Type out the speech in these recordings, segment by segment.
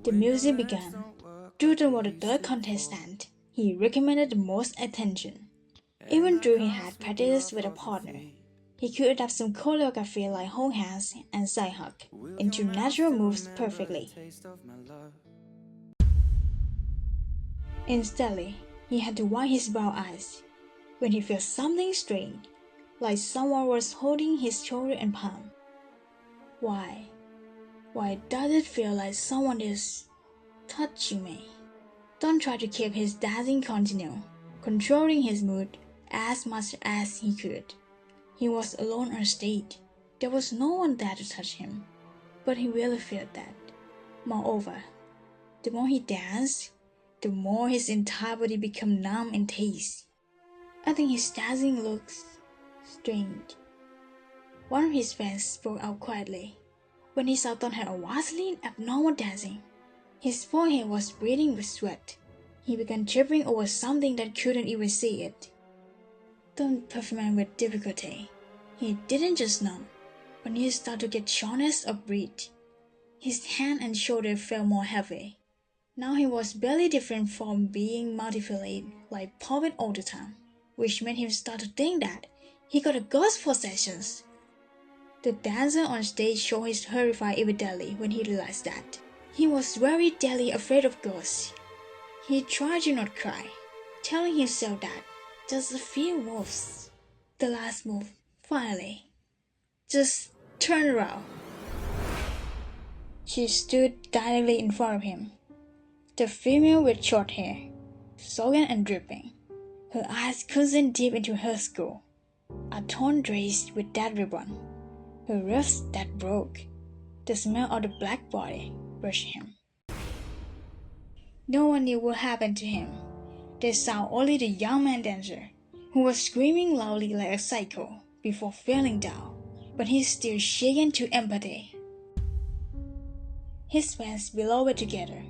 The music began. Dutton was the third contestant. He recommended the most attention. Even though he had practiced with a partner, he could adapt some choreography like hold hands and side hug into natural moves perfectly. Instantly, he had to wipe his brown eyes when he felt something strange, like someone was holding his shoulder and palm. Why? Why does it feel like someone is touching me? Don't try to keep his dancing continue, controlling his mood as much as he could. He was alone on stage. There was no one there to touch him, but he really felt that. Moreover, the more he danced, the more his entire body became numb and tense. I think his dancing looks strange. One of his fans spoke out quietly. When he saw Don had a vastly abnormal dancing, his forehead was breathing with sweat. He began tripping over something that couldn't even see it. Don performed with difficulty. He didn't just numb, but he started to get shortness of breath. His hand and shoulder felt more heavy. Now he was barely different from being multiplied like puppet all the time, which made him start to think that he got a ghost possessions. The dancer on stage showed his horrified evidently when he realized that. He was very deadly afraid of ghosts. He tried to not cry, telling himself that just a few moves. The last move, finally. Just turn around. She stood directly in front of him. The female with short hair, soaken and dripping. Her eyes coursing deep into her skull. A torn dress with that ribbon. Her ribs that broke. The smell of the black body brushed him. No one knew what happened to him. They saw only the young man dancer, who was screaming loudly like a psycho before falling down, but he's still shaken to empathy. His fans below were together,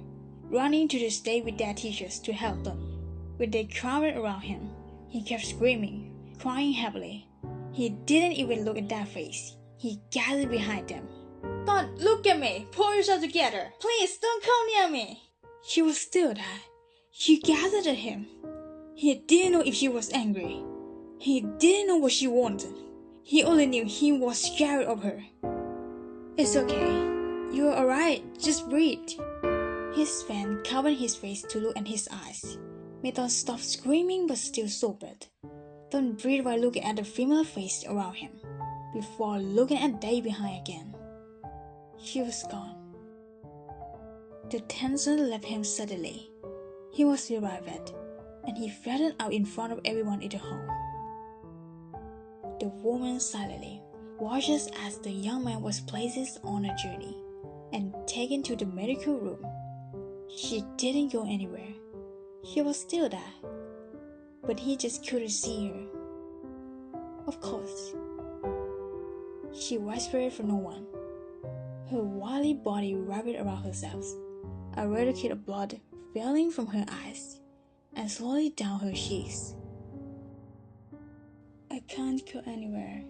running to the stage with their teachers to help them. When they crowded around him, he kept screaming, crying heavily. He didn't even look at their face. He gathered behind them. Don't look at me! Pull yourself together! Please don't come near me! She was still there. She gathered at him. He didn't know if she was angry. He didn't know what she wanted. He only knew he was scared of her. It's okay. You're alright. Just breathe. His fan covered his face to look at his eyes. Meton stopped screaming but still sobered. Don't breathe while looking at the female face around him, before looking at Day behind again. She was gone. The tension left him suddenly. He was revived, and he flattened out in front of everyone in the hall. The woman silently watches as the young man was placed on a journey and taken to the medical room. She didn't go anywhere. She was still there, but he just couldn't see her. Of course. She whispered for no one. Her wily body wrapped around herself. A red kid of blood falling from her eyes and slowly down her cheeks. I can't go anywhere.